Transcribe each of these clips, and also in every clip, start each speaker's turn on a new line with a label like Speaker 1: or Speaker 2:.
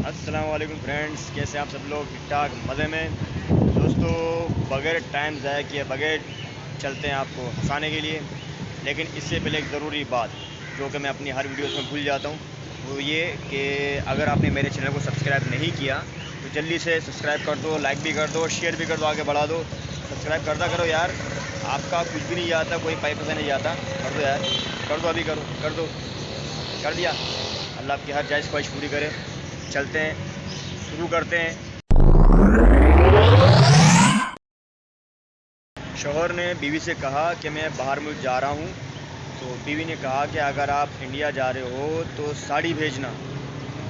Speaker 1: अस्सलाम वालेकुम फ्रेंड्स, कैसे आप सब लोग? ठीक ठाक, मज़े में। दोस्तों, बग़ैर टाइम ज़ाया किए बगैर चलते हैं आपको हंसाने के लिए। लेकिन इससे पहले एक ज़रूरी बात जो कि मैं अपनी हर वीडियोस में भूल जाता हूँ, वो ये कि अगर आपने मेरे चैनल को सब्सक्राइब नहीं किया तो जल्दी से सब्सक्राइब कर दो, लाइक भी कर दो, शेयर भी कर दो, आगे बढ़ा दो। सब्सक्राइब करता करो यार, आपका कुछ भी नहीं जाता, कोई पैसा नहीं जाता। कर दो यार, कर दो, अभी करो, कर दो। कर दिया? अल्लाह आपकी हर जायज़ ख्वाहिश पूरी करे। चलते हैं, शुरू करते हैं। शौहर ने बीवी से कहा कि मैं बाहर मुल्क जा रहा हूँ। तो बीवी ने कहा कि अगर आप इंडिया जा रहे हो तो साड़ी भेजना,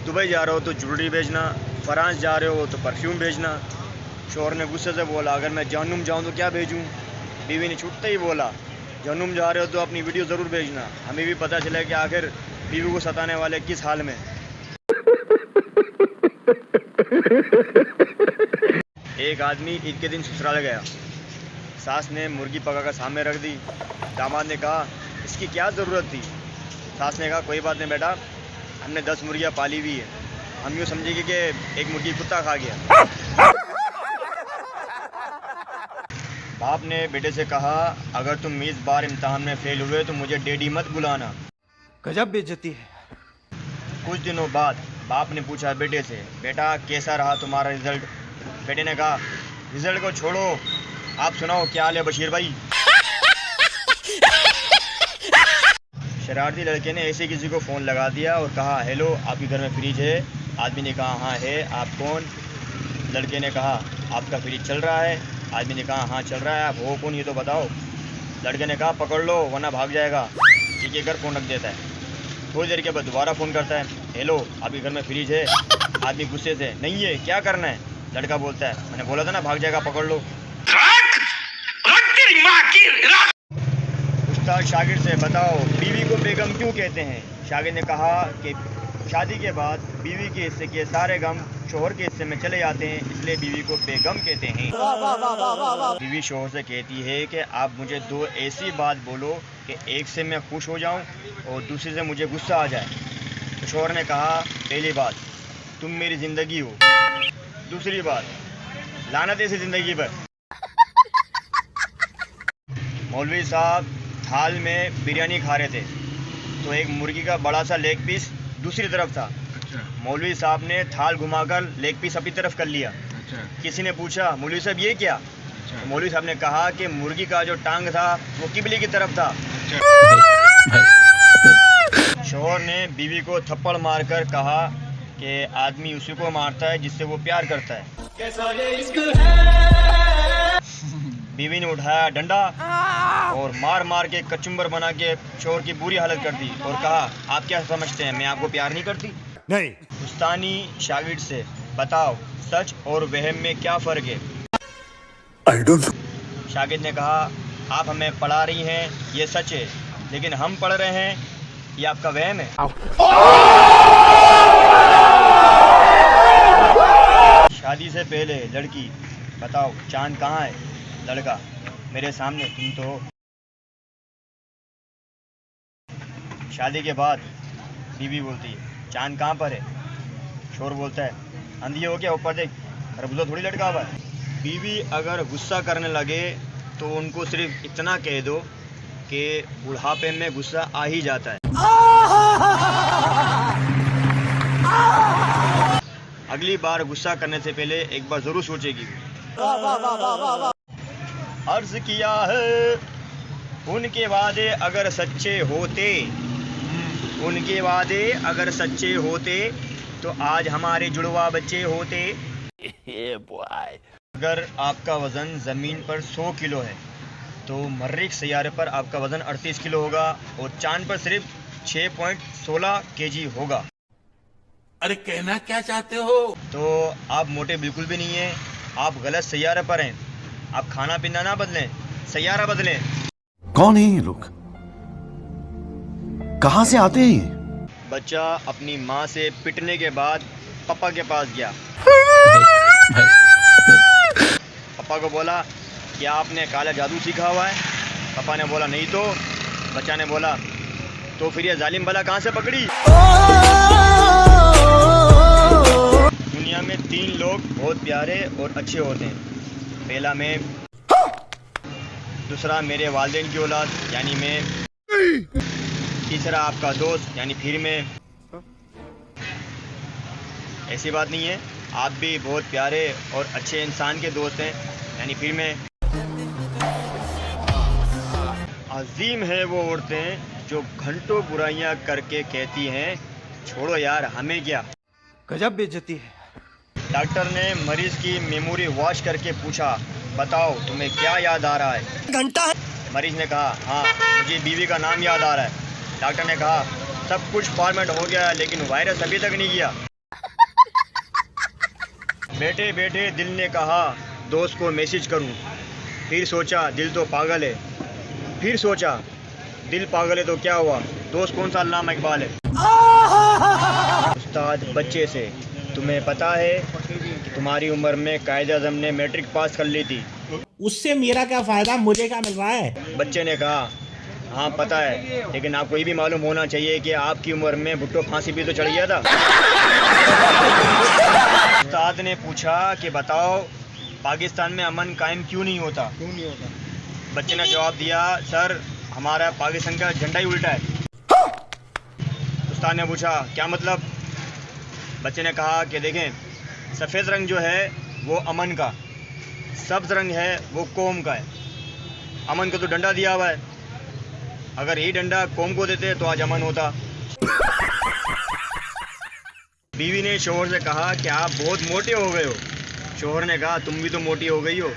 Speaker 1: दुबई जा रहे हो तो ज्वेलरी भेजना, फ्रांस जा रहे हो तो परफ्यूम भेजना। शौहर ने गुस्से से बोला, अगर मैं जहन्नुम जाऊँ तो क्या भेजूँ? बीवी ने छूटते ही बोला, जहन्नुम जा रहे हो तो अपनी वीडियो ज़रूर भेजना, हमें भी पता चले कि आखिर बीवी को सताने वाले किस हाल में। एक आदमी ईद के दिन ससुराल गया। सास ने मुर्गी पकाकर सामने रख दी। दामाद ने कहा, इसकी क्या ज़रूरत थी? सास ने कहा, कोई बात नहीं बेटा, हमने 10 मुर्गियाँ पाली हुई है, हम यूँ समझेंगे कि एक मुर्गी कुत्ता खा गया। बाप ने बेटे से कहा, अगर तुम इस बार इम्तहान में फेल हुए तो मुझे डैडी मत बुलाना।
Speaker 2: गजब बेइज्जती है।
Speaker 1: कुछ दिनों बाद बाप ने पूछा बेटे से, बेटा कैसा रहा तुम्हारा रिज़ल्ट? बेटे ने कहा, रिज़ल्ट को छोड़ो, आप सुनाओ क्या हाल है बशीर भाई? शरारती लड़के ने ऐसे किसी को फ़ोन लगा दिया और कहा, हेलो, आपके घर में फ्रिज है? आदमी ने कहा, हाँ है, आप कौन? लड़के ने कहा, आपका फ्रिज चल रहा है? आदमी ने कहा, हाँ चल रहा है, आप हो कौन ये तो बताओ? लड़के ने कहा, पकड़ लो वरना भाग जाएगा। ठीक है, घर फ़ोन रख देता है। थोड़ी देर के बाद दोबारा फ़ोन करता है, हेलो, आपके घर में फ्रिज है? आदमी गुस्से से, नहीं है, क्या करना है? लड़का बोलता है, मैंने बोला था ना भाग जाएगा, पकड़ लो। उस्ताद शागिर्द से, बताओ बीवी को बेगम क्यों कहते हैं? शागिर्द ने कहा कि शादी के बाद बीवी के हिस्से के सारे गम शोहर के हिस्से में चले जाते हैं, इसलिए बीवी को बेगम कहते हैं। बीवी शोहर से कहती है कि आप मुझे दो ऐसी बात बोलो कि एक से मैं खुश हो जाऊं और दूसरे से मुझे गुस्सा आ जाए। तो शोहर ने कहा, पहली बात, तुम मेरी ज़िंदगी हो। दूसरी बात, लानत ऐसी ज़िंदगी पर। मौलवी साहब थाल में बिरयानी खा रहे थे, तो एक मुर्गी का बड़ा सा लेग पीस दूसरी तरफ था। मौलवी साहब ने थाल घुमाकर लेग पीस अपनी तरफ कर लिया। किसी ने पूछा, मौलवी साहब ये क्या? तो मौलवी साहब ने कहा कि मुर्गी का जो टांग था वो किबली की तरफ था। शौहर ने बीवी को थप्पड़ मारकर कहा कि आदमी उसी को मारता है जिससे वो प्यार करता है। बीवी ने उठाया डंडा और मार मार के कचुम्बर बना के शौहर की बुरी हालत कर दी और कहा, आप क्या समझते हैं मैं आपको प्यार नहीं करती?
Speaker 2: नहीं।
Speaker 1: उस्तानी शागिर्द से, बताओ सच और वहम में क्या फ़र्क है?
Speaker 2: I don't know.
Speaker 1: शागिर्द ने कहा, आप हमें पढ़ा रही हैं ये सच है, लेकिन हम पढ़ रहे हैं ये आपका वहम है। शादी से पहले लड़की, बताओ चांद कहाँ है? लड़का, मेरे सामने, तुम तो हो। शादी के बाद बीवी बोलती है, चांद कहाँ पर है? शोर बोलता है, अंधी हो क्या, ऊपर देख, खरबूजा थोड़ी लटका हुआ है। बीवी अगर गुस्सा करने लगे तो उनको सिर्फ इतना कह दो कि बुढ़ापे में गुस्सा आ ही जाता है। अगली बार गुस्सा करने से पहले एक बार ज़रूर सोचेगी। अर्ज़ किया है, उनके वादे अगर सच्चे होते, उनके वादे अगर सच्चे होते तो आज हमारे जुड़वा बच्चे होते। अगर आपका वज़न ज़मीन पर 100 किलो है तो मर्रिख सैयारे पर आपका वज़न 38 किलो होगा और चांद पर सिर्फ 6.16 केजी होगा।
Speaker 2: अरे कहना क्या चाहते हो?
Speaker 1: तो आप मोटे बिल्कुल भी नहीं हैं, आप गलत सैयारे पर हैं। आप खाना पीना ना बदलें, सैयारा बदलें।
Speaker 3: कौन है ये लोग? कहाँ से आते हैं ये?
Speaker 1: बच्चा अपनी माँ से पिटने के बाद पापा के पास गया। पापा को बोला, क्या आपने काला जादू सीखा हुआ है? पापा ने बोला, नहीं तो। बच्चा ने बोला, तो फिर ये जालिम भला कहाँ से पकड़ी? तीन लोग बहुत प्यारे और अच्छे होते हैं। पहला मैं, दूसरा मेरे वालिदैन की औलाद यानी मैं, तीसरा आपका दोस्त यानी फिर मैं। ऐसी बात नहीं है, आप भी बहुत प्यारे और अच्छे इंसान के दोस्त हैं यानी फिर मैं। अजीम है वो औरतें जो घंटों बुराइयां करके कहती हैं छोड़ो यार हमें क्या।
Speaker 2: गजब बेइज्जती है।
Speaker 1: डॉक्टर ने मरीज की मेमोरी वॉश करके पूछा, बताओ तुम्हें क्या याद आ रहा है? घंटा है। मरीज ने कहा, हाँ मुझे बीवी का नाम याद आ रहा है। डॉक्टर ने कहा, सब कुछ फॉर्मेट हो गया लेकिन वायरस अभी तक नहीं गया। बैठे बैठे दिल ने कहा दोस्त को मैसेज करूं, फिर सोचा दिल तो पागल है, फिर सोचा दिल पागल है तो क्या हुआ, दोस्त कौन सा अल्लामा इकबाल है। उस्ताद बच्चे से, तुम्हें पता है कि तुम्हारी उम्र में कायदे आज़म ने मैट्रिक पास कर ली थी।
Speaker 4: उससे मेरा क्या फायदा, मुझे क्या मिल रहा है?
Speaker 1: बच्चे ने कहा, हाँ पता है, लेकिन आपको ये भी मालूम होना चाहिए कि आपकी उम्र में भुट्टो फांसी भी तो चढ़ गया था। उस्ताद ने पूछा कि बताओ पाकिस्तान में अमन कायम क्यों नहीं होता? बच्चे ने जवाब दिया, सर हमारा पाकिस्तान का झंडा ही उल्टा है। उस्ताद ने पूछा, क्या मतलब? बच्चे ने कहा कि देखें, सफ़ेद रंग जो है वो अमन का, सब्ज़ रंग है वो कौम का है। अमन को तो डंडा दिया हुआ है, अगर यही डंडा कौम को देते तो आज अमन होता। बीवी ने शोहर से कहा कि आप बहुत मोटे हो गए हो। शोहर ने कहा, तुम भी तो मोटी हो गई हो।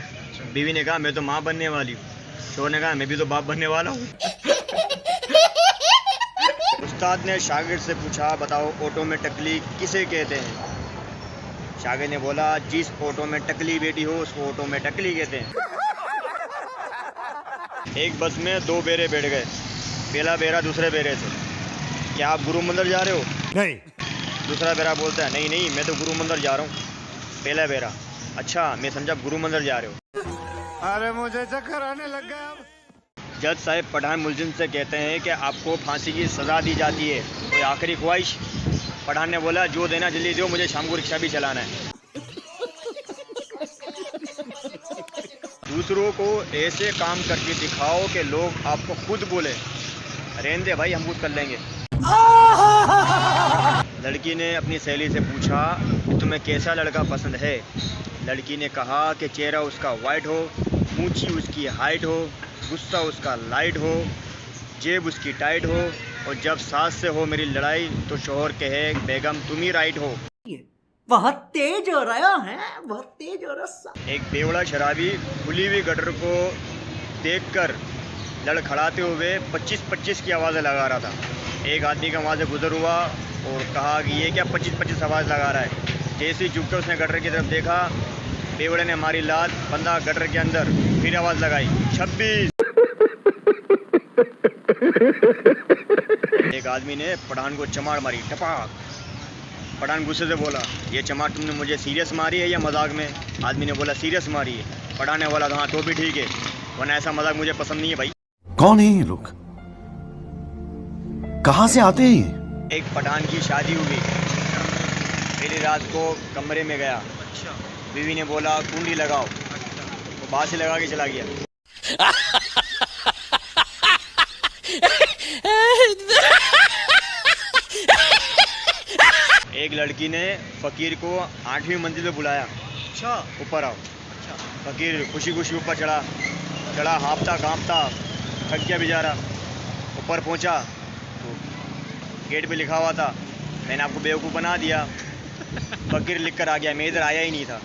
Speaker 1: बीवी ने कहा, मैं तो माँ बनने वाली हूँ। शोहर ने कहा, मैं भी तो बाप बनने वाला हूँ। उस्ताद ने शागिर्द से पूछा, बताओ ऑटो में टकली किसे कहते हैं? शागिर्द ने बोला, जिस ऑटो में टकली बैठी हो उसको ऑटो में टकली कहते हैं। एक बस में दो बेरे बैठ गए। पहला बेरा दूसरे बेरे से, क्या आप गुरु मंदिर जा रहे हो?
Speaker 2: नहीं।
Speaker 1: दूसरा बेरा बोलता है, नहीं नहीं मैं तो गुरु मंदिर जा रहा हूँ। पहला बेरा, अच्छा मैं समझा गुरु मंदिर जा रहे हो।
Speaker 2: अरे मुझे चक्कर आने लग गया।
Speaker 1: जज साहब पठान मुलजिम से कहते हैं कि आपको फांसी की सज़ा दी जाती है, कोई आखिरी ख्वाहिश? पठान ने बोला, जो देना जल्दी दो, मुझे शाम को रिक्शा भी चलाना है। दूसरों को ऐसे काम करके दिखाओ कि लोग आपको खुद बोले, रहने दे भाई हम खुद कर लेंगे। लड़की ने अपनी सहेली से पूछा कि तुम्हें कैसा लड़का पसंद है? लड़की ने कहा कि चेहरा उसका वाइट हो, ऊंची उसकी हाइट हो, गुस्सा उसका लाइट हो, जेब उसकी टाइट हो, और जब सास से हो मेरी लड़ाई तो शोहर कहे बेगम तुम ही राइट हो।
Speaker 5: बहुत तेज हो रहा है, बहुत तेज हो रहा।
Speaker 1: एक बेवड़ा शराबी खुली हुई गटर को देखकर लड़खड़ाते हुए 25-25 की आवाज़ें लगा रहा था। एक आदमी का वहाँ से गुजर हुआ और कहा कि ये क्या 25-25 आवाज़ लगा रहा है। जैसे ही झुककर उसने गटर की तरफ देखा, बेवड़े ने हमारी लात बंदा गटर के अंदर, फिर आवाज़ लगाई 26। एक आदमी ने पठान को चमाड़ मारी, टपाक। पठान गुस्से से बोला, ये चमाड़ तुमने मुझे सीरियस मारी है या मजाक में? आदमी ने बोला, सीरियस मारी है। पठान ने बोला, हाँ तो भी ठीक है, वरना ऐसा मजाक मुझे पसंद नहीं है भाई।
Speaker 3: कौन है ये लोग? कहां से आते हैं ये?
Speaker 1: एक पठान की शादी हुई। पहली रात को कमरे में गया। बीवी ने बोला, कुंडी लगाओ। वो बाहर से लगा के चला गया। एक लड़की ने फकीर को 8वीं मंजिल पे बुलाया, अच्छा ऊपर आओ। अच्छा फकीर खुशी खुशी ऊपर चढ़ा हाँफता कांपता, थक गया बेचारा। ऊपर पहुंचा तो गेट पे लिखा हुआ था, मैंने आपको बेवकूफ़ बना दिया। फकीर लिख कर आ गया, मैं इधर आया ही नहीं था।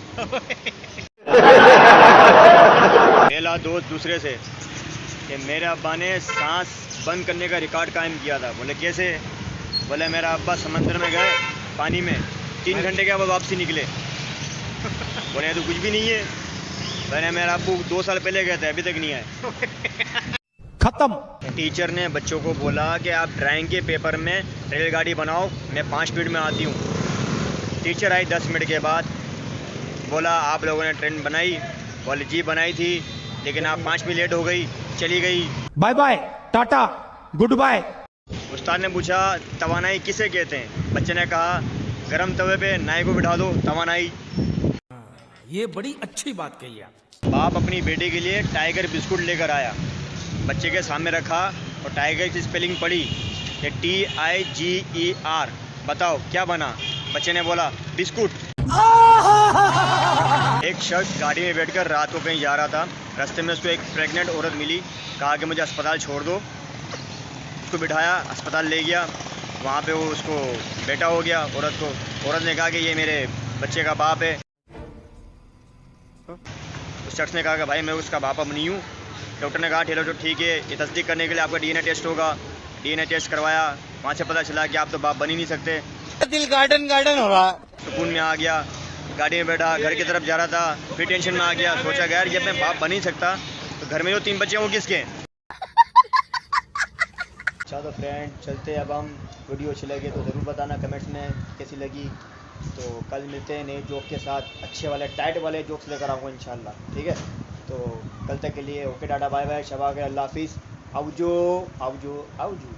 Speaker 1: पहला दोस्त दूसरे से कि मेरे अब्बा ने सांस बंद करने का रिकॉर्ड कायम किया था। बोले कैसे? बोले मेरा अब्बा समंदर में गए पानी में, 3 घंटे के बाद वापसी निकले। बोले तो कुछ भी नहीं है। मैंने मेरा अब्बू 2 साल पहले गए थे, अभी तक नहीं आए।
Speaker 4: खत्म।
Speaker 1: टीचर ने बच्चों को बोला कि आप ड्राइंग के पेपर में रेलगाड़ी बनाओ, मैं 5 मिनट में आती हूँ। टीचर आई 10 मिनट के बाद। बोला आप लोगों ने ट्रेन बनाई? बोले जी बनाई थी, लेकिन आप 5 मिनट लेट हो गई, चली गई।
Speaker 4: Bye bye, tata, good bye.
Speaker 1: उस्ताद ने पूछा तवानाई किसे कहते हैं? बच्चे ने कहा गरम तवे पे नाई को बिठा दो, तवानाई।
Speaker 2: ये बड़ी अच्छी बात कही आप।
Speaker 1: बाप अपनी बेटी के लिए टाइगर बिस्कुट लेकर आया, बच्चे के सामने रखा और टाइगर की स्पेलिंग पढ़ी कि TIGER। बताओ क्या बना? बच्चे ने बोला बिस्कुट। एक शख्स गाड़ी में बैठकर रात को कहीं जा रहा था, रास्ते में उसको एक प्रेग्नेंट औरत मिली, कहा कि मुझे अस्पताल छोड़ दो। उसको बिठाया, अस्पताल ले गया, वहाँ पे वो उसको बेटा हो गया औरत को। औरत ने कहा कि ये मेरे बच्चे का बाप है। उस शख्स ने कहा कि भाई मैं उसका बाप अब नहीं हूँ। डॉक्टर ने कहा ठहरो, ठीक है, ये तस्दीक करने के लिए आपका DNA टेस्ट होगा। DNA टेस्ट करवाया, वहाँ से पता चला कि आप तो बाप बन ही नहीं सकते।
Speaker 2: दिल गार्डन गार्डन हो रहा।
Speaker 1: सुकून में आ गया, गाड़ी में बैठा, घर की तरफ जा रहा था, फिर टेंशन में आ गया। सोचा यार जब मैं बाप बन ही सकता तो घर में जो 3 बच्चे हों किसके? अच्छा तो फ्रेंड चलते, अब हम वीडियो अच्छी लगे तो ज़रूर बताना कमेंट्स में कैसी लगी। तो कल मिलते हैं नए जोक के साथ, अच्छे वाले टाइट वाले जोक्स लेकर आऊँगा इंशाल्लाह, ठीक है। तो कल तक के लिए okay, tata bye bye, Shaba के, अल्लाह हाफिज़, आउजो आउजो आउजो।